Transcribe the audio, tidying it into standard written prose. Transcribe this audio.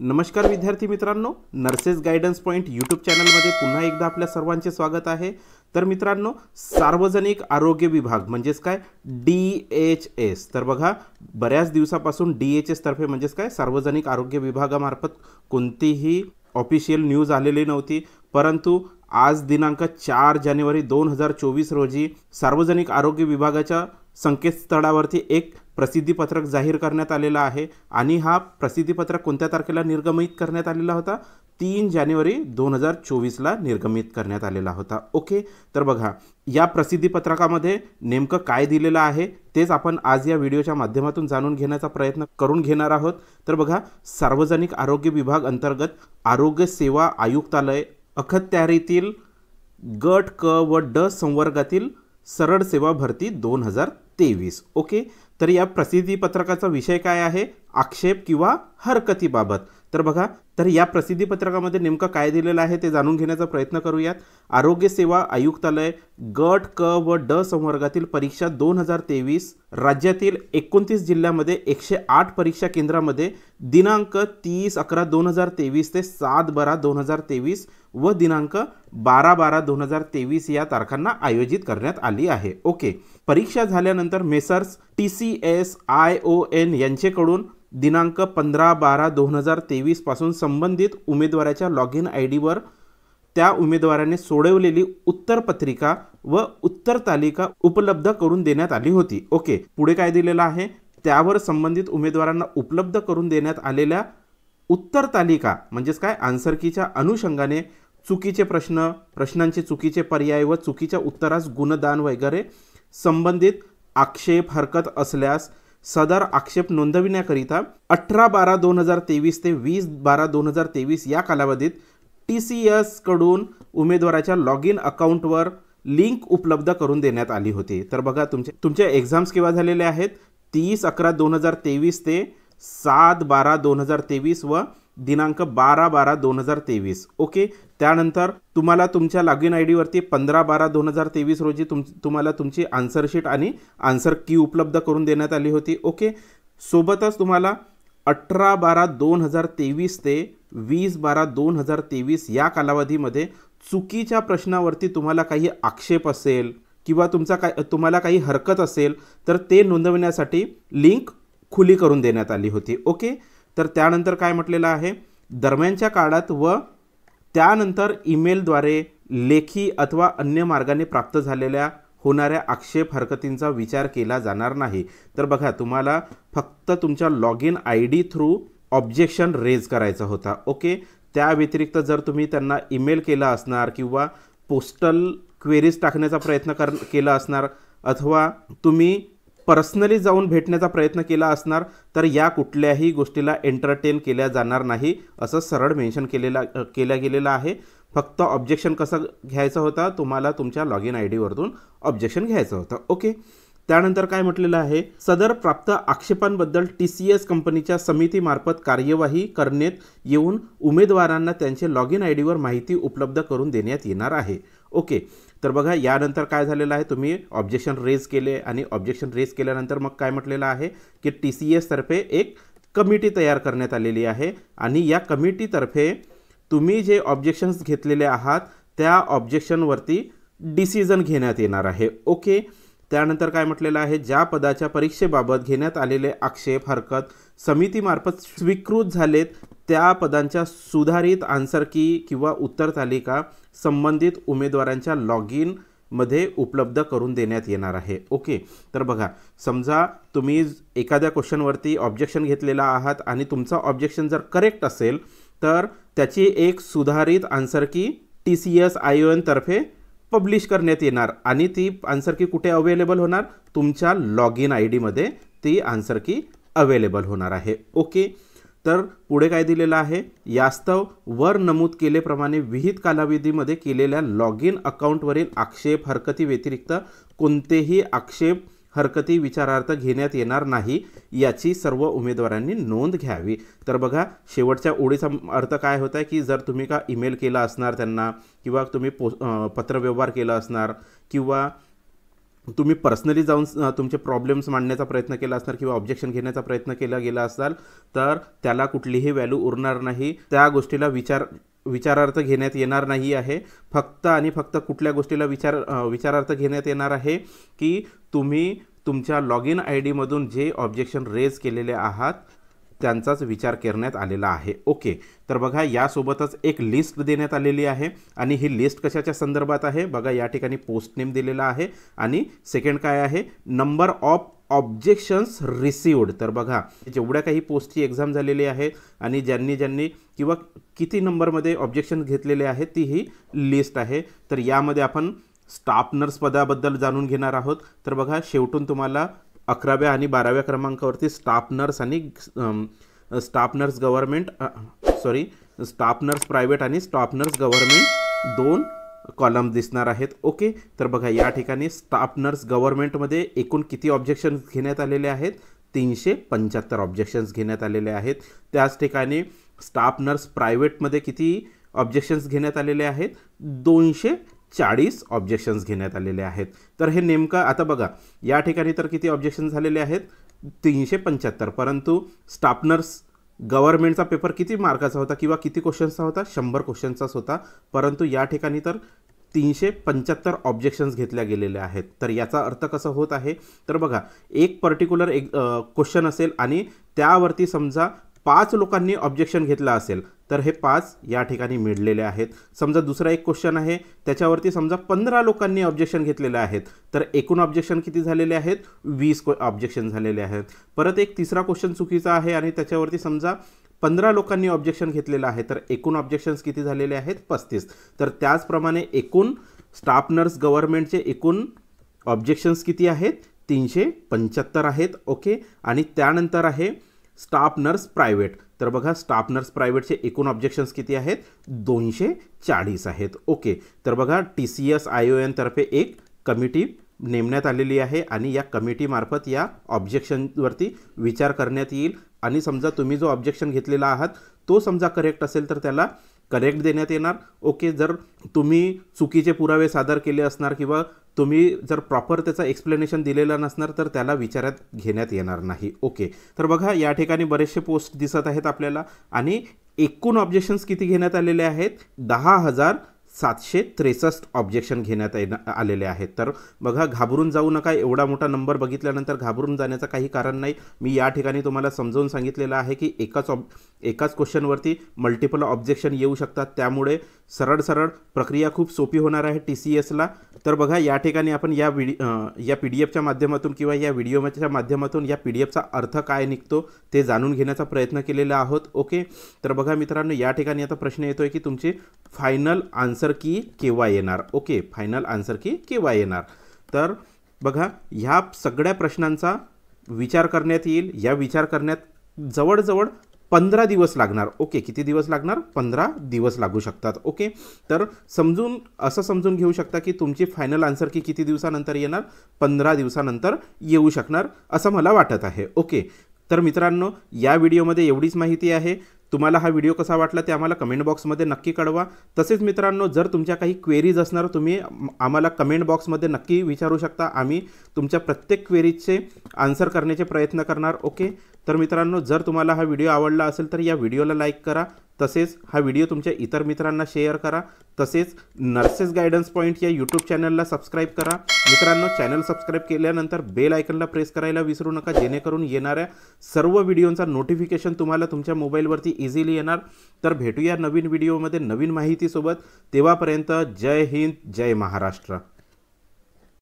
नमस्कार विद्यार्थी मित्रांनो, नर्सेस गायडन्स पॉइंट यूट्यूब चॅनलमध्ये पुन्हा एकदा आपल्या सर्वांचे स्वागत आहे। तर मित्रांनो, सार्वजनिक आरोग्य विभाग म्हणजेच काय DHS। तर बघा, बऱ्याच दिवसापासून DHS तर्फे म्हणजेच काय सार्वजनिक आरोग्य विभागामार्फत कोणतीही ऑफिशियल न्यूज आलेली नव्हती, परंतु आज दिनांक 4 जानेवारी 2024 रोजी सार्वजनिक आरोग्य विभागाच्या संकेतस्थळावरती एक प्रसिद्धीपत्रक जाहीर करण्यात आलेला आहे। आणि हा प्रसिद्धीपत्रक कोणत्या तारखेला निर्गमित करण्यात आलेला होता? 3 जानेवारी 2024ला निर्गमित करण्यात आलेला होता। ओके, तर बघा, या प्रसिद्धीपत्रकामध्ये नेमकं काय दिलेलं आहे तेच आपण आज या व्हिडिओच्या माध्यमातून जाणून घेण्याचा प्रयत्न करून घेणार आहोत। तर बघा, सार्वजनिक आरोग्य विभाग अंतर्गत आरोग्य सेवा आयुक्तालय अखत्यारीतील गट क व ड संवर्गातील सरळ सेवा भरती 2023। ओके, तर या प्रसिद्धीपत्रकाचा विषय काय आहे? आक्षेप किंवा हरकतीबाबत। तर बघा, तर या प्रसिद्धीपत्रकामध्ये नेमकं काय दिलेलं आहे ते जाणून घेण्याचा प्रयत्न करूयात। आरोग्य सेवा आयुक्तालय गट क व ड संवर्गातील परीक्षा 2023 राज्यातील 29 जिल्ह्यामध्ये 108 परीक्षा केंद्रामध्ये दिनांक 30/11/2023 ते 7/12/2023 व दिनांक 12/12/2023 या तारखांना आयोजित करण्यात आली आहे। ओके, परीक्षा झाल्यानंतर मेसर्स TCS ION यांच्याकडून दिनांक 15/12/2023 पासून संबंधित उमेदवाराच्या लॉग इन ID वर त्या उमेदवाराने सोडवलेली उत्तरपत्रिका व उत्तर तालिका उपलब्ध करून देण्यात आली होती। ओके, पुढे काय दिलेलं आहे? त्यावर संबंधित उमेदवारांना उपलब्ध करून देण्यात आलेल्या उत्तर तालिका म्हणजेच काय आन्सर कीच्या अनुषंगाने चुकीचे प्रश्न, प्रश्नांचे चुकीचे पर्याय व चुकीच्या उत्तरास गुणदान वगैरे संबंधित आक्षेप हरकत असल्यास सदर आक्षेप नोंदविण्याकरिता 18/12/2023 ते 20/12/2023 या कालावधीत TCS कडून उमेदवाराच्या लॉग इन अकाउंटवर लिंक उपलब्ध करून देण्यात आली होती। तर बघा, तुमचे एक्झाम्स केव्हा झालेले आहेत? 30/11/2023 ते 7/12/2023 व दिनांक 12/12/2023। ओके, त्यानंतर तुम्हाला तुमच्या लॉग इन ID वरती 15/12/2023 रोजी तुम्हाला तुमची आन्सर शीट आणि आन्सर की उपलब्ध करून देण्यात आली होती। ओके, सोबतच तुम्हाला 18/12/2023 ते 20/12/2023 या कालावधीमध्ये चुकीच्या प्रश्नावरती तुम्हाला काही आक्षेप असेल किंवा तुम्हाला काही हरकत असेल तर ते नोंदवण्यासाठी लिंक खुली करून देण्यात आली होती। ओके, तर त्यानंतर काय म्हटलेलं आहे? दरम्यानच्या काळात व त्यानंतर ईमेलद्वारे लेखी अथवा अन्य मार्गाने प्राप्त झालेल्या होणाऱ्या आक्षेप हरकतींचा विचार केला जाणार नाही। तर बघा, तुम्हाला फक्त तुमच्या log in ID through objection raise करायचा होता। ओके, त्या व्यतिरिक्त जर तुम्ही त्यांना ईमेल केला असणार किंवा पोस्टल क्वेरीज टाकण्याचा प्रयत्न केला असणार अथवा तुम्ही पर्सनली जाऊन भेटण्याचा प्रयत्न केला असणार तर या कुठल्याही गोष्टीला एंटरटेन केल्या जाणार नाही असं सरळ मेन्शन केल्या गेलेलं आहे। फक्त ऑब्जेक्शन कसं घ्यायचं होतं? तुम्हाला तुमच्या लॉग इन ID वरून ऑब्जेक्शन घ्यायचं होतं। ओके, त्यानंतर काय म्हटलेलं आहे? सदर प्राप्त आक्षेपांबद्दल TCS कंपनीच्या समितीमार्फत कार्यवाही करण्यात येऊन उमेदवारांना त्यांचे लॉग इन ID वर माहिती उपलब्ध करून देण्यात येणार आहे। ओके, तर बघा, यानंतर काय झालेलं आहे? तुम्ही ऑब्जेक्शन रेज केले आणि ऑब्जेक्शन रेज केल्यानंतर मग काय म्हटलेलं आहे की TCS तर्फे एक कमिटी तयार करण्यात आलेली आहे आणि या कमिटीतर्फे तुम्ही जे ऑब्जेक्शन्स घेतलेले आहात त्या ऑब्जेक्शनवरती डिसिजन घेण्यात येणार आहे। ओके, त्यानंतर काय म्हटलेलं आहे? ज्या पदाच्या परीक्षेबाबत घेण्यात आलेले आक्षेप हरकत समितीमार्फत स्वीकृत झालेत त्या पदांच्या सुधारित आन्सर की किंवा उत्तर तालिका संबंधित उमेदवारांच्या लॉग इन मध्ये उपलब्ध करून देण्यात येणार आहे। ओके, तर बघा, समजा तुम्ही एखाद्या क्वेश्चनवरती ऑब्जेक्शन घेतलेला आहात आणि तुमचा ऑब्जेक्शन जर करेक्ट असेल तर त्याची एक सुधारित आन्सर की TCS ION तर्फे पब्लिश करण्यात येणार आणि ती आन्सर की कुठे अवेलेबल होणार? तुमच्या लॉग इन ID मध्ये ती आन्सर की अवेलेबल होणार आहे। ओके, तर पुढे काय दिलेलं आहे? यास्तव वर नमूद केल्याप्रमाणे विहित कालावधीमध्ये केलेल्या लॉग इन अकाउंटवरील आक्षेप हरकती व्यतिरिक्त कोणतेही आक्षेप हरकती विचारार्थ घेण्यात येणार नाही याची सर्व उमेदवारांनी नोंद घ्यावी। तर बघा, शेवटच्या ओळीचा अर्थ काय होत आहे की जर तुम्ही का ईमेल केला असणार त्यांना किंवा तुम्ही पत्रव्यवहार केला असणार किंवा तुम्ही पर्सनली जाऊन तुमचे प्रॉब्लेम्स मांडण्याचा प्रयत्न केला असणार किंवा ऑब्जेक्शन घेण्याचा प्रयत्न केला गेला असाल तर त्याला कुठलीही व्हॅल्यू उरणार नाही, त्या गोष्टीला विचारार्थ घेण्यात येणार नाही आहे. फक्त आणि फक्त कुठल्या गोष्टीला विचारार्थ घेण्यात येणार आहे की तुम्ही तुमच्या लॉग इन आय डीमधून जे ऑब्जेक्शन रेज केलेले आहात त्यांचाच विचार करण्यात आलेला आहे. ओके, तर बघा यासोबतच एक लिस्ट देण्यात आलेली आहे आणि ही लिस्ट कशाच्या संदर्भात आहे बघा, या ठिकाणी पोस्ट नेम दिलेला आहे आणि सेकंड काय आहे, नंबर ऑफ ऑब्जेक्शन्स रिसिव्ड. तर बघा जेवढ्या काही पोस्टची एक्झाम झालेली आहे आणि ज्यांनी किंवा किती नंबरमध्ये ऑब्जेक्शन घेतलेले आहेत ती ही लिस्ट आहे. तर यामध्ये आपण स्टाफ नर्स पदाबद्दल जाणून घेणार आहोत. तर बघा शेवटून तुम्हाला 11व्या आणि 12व्या क्रमांकावरती स्टाफ नर्स आणि स्टाफ नर्स प्रायव्हेट आणि स्टाफ नर्स गव्हर्नमेंट 2 कॉलम दिसणार आहेत. ओके, तर बघा या ठिकाणी स्टाफ नर्स गव्हर्नमेंटमध्ये एकूण किती ऑब्जेक्शन्स घेण्यात आलेले आहेत, 375 ऑब्जेक्शन्स घेण्यात आलेले आहेत. त्याच ठिकाणी स्टाफ नर्स प्रायव्हेटमध्ये किती ऑब्जेक्शन्स घेण्यात आलेले आहेत, 240 ऑब्जेक्शन्स घेण्यात आलेले आहेत. तर हे नेमकं आता बघा या ठिकाणी तर किती ऑब्जेक्शन झालेले आहेत, 375, परंतु स्टाफ नर्स गव्हर्नमेंटचा पेपर किती मार्काचा होता किंवा किती क्वेश्चन्सचा होता, 100 क्वेश्चन्सचाच होता, परंतु या ठिकाणी तर 375 ऑब्जेक्शन्स घेतल्या गेलेल्या आहेत. तर याचा अर्थ कसा होत आहे, तर बघा एक पर्टिक्युलर क्वेश्चन असेल आणि त्यावरती समजा 5 लोकांनी ऑब्जेक्शन घेतला असेल तर हे 5 या ठिकाणी मिळलेले आहेत. समजा दुसरा एक क्वेश्चन आहे त्याच्यावरती समजा 15 लोकांनी ऑब्जेक्शन घेतलेले आहेत तर एकूण ऑब्जेक्शन किती झालेले आहेत, 20 ऑब्जेक्शन झालेले आहेत. परत एक तिसरा क्वेश्चन चुकीचा आहे आणि त्याच्यावरती समजा 15 लोकांनी ऑब्जेक्शन घेतलेलं आहे तर एकूण ऑब्जेक्शन्स किती झालेले आहेत, 35. तर त्याचप्रमाणे एकूण स्टाफ नर्स गव्हर्नमेंटचे एकूण ऑब्जेक्शन्स किती आहेत, 375 आहेत. ओके, आणि त्यानंतर आहे स्टाफ नर्स प्रायव्हेट. तर बघा स्टाफ नर्स प्रायव्हेटचे एकूण ऑब्जेक्शन्स किती आहेत, 240 आहेत. ओके, तर बघा TCS ION तर्फे एक कमिटी नेमण्यात आलेली आहे आणि या कमिटीमार्फत या ऑब्जेक्शनवरती विचार करण्यात येईल आणि समजा तुम्ही जो ऑब्जेक्शन घेतलेला आहात तो समजा करेक्ट असेल तर त्याला करेक्ट देण्यात येणार. ओके, जर तुम्ही चुकीचे पुरावे सादर केले असणार किंवा तुम्ही जर प्रॉपर त्याचं एक्सप्लेनेशन दिलेलं नसणार तर त्याला विचारात घेण्यात येणार नाही. ओके, तर बघा या ठिकाणी बरेचसे पोस्ट दिसत आहेत आपल्याला आणि एकूण ऑब्जेक्शन्स किती घेण्यात आलेले आहेत, 10,763 ऑब्जेक्शन घेण्यात आलेले आहेत. तर बघा घाबरून जाऊ नका, एवढा मोठा नंबर बघितल्यानंतर घाबरून जाण्याचं काही कारण नाही. मी या ठिकाणी तुम्हाला समजावून सांगितलेलं आहे की एकाच क्वेश्चनवरती मल्टिपल ऑब्जेक्शन येऊ शकतात, त्यामुळे सरळ प्रक्रिया खूप सोपी होणार आहे TCSला. तर बघा या ठिकाणी आपण या PDF माध्यमातून किंवा या व्हिडिओच्या माध्यमातून या PDFचा अर्थ काय निघतो ते जाणून घेण्याचा प्रयत्न केलेला आहोत. ओके, तर बघा मित्रांनो या ठिकाणी आता प्रश्न येतोय की तुमची फायनल आन्सर की केव्हा येणार. ओके, फायनल आन्सर की केव्हा येणार. तर बघा ह्या सगळ्या प्रश्नांचा विचार करण्यात येईल. या विचार करण्यात जवळजवळ 15 दिवस लागणार. ओके, किती दिवस लागणार, 15 दिवस लागू शकतात. ओके, तर असं समजून घेऊ शकता की तुमची फायनल आन्सर की किती दिवसानंतर येणार, 15 दिवसानंतर येऊ शकणार असं मला वाटत आहे. ओके, तर मित्रांनो या व्हिडिओमध्ये एवढीच माहिती आहे. तुम्हाला हा व्हिडिओ कसा वाटला ते आम्हाला कमेंट बॉक्समध्ये नक्की कळवा. तसेच मित्रांनो जर तुमच्या काही क्वेरीज असणार तुम्ही आम्हाला कमेंट बॉक्समध्ये नक्की विचारू शकता. आम्ही तुमच्या प्रत्येक क्वेरीजचे आन्सर करण्याचे प्रयत्न करणार. ओके, तर मित्रांनो जर तुम्हाला हा व्हिडिओ आवडला असेल तर या व्हिडिओला लाईक करा, तसेच हा व्हिडिओ तुमच्या इतर मित्रांना शेअर करा, तसेच नर्सेस गायडन्स पॉईंट या यूट्यूब चॅनलला सबस्क्राईब करा. मित्रांनो चॅनल सबस्क्राईब केल्यानंतर बेल आयकनला प्रेस करायला विसरू नका, जेणेकरून येणाऱ्या सर्व व्हिडिओंचा नोटिफिकेशन तुम्हाला तुमच्या मोबाईलवरती इझिली येणार. तर भेटूया नवीन व्हिडिओमध्ये नवीन माहितीसोबत. तेव्हापर्यंत जय हिंद, जय महाराष्ट्र.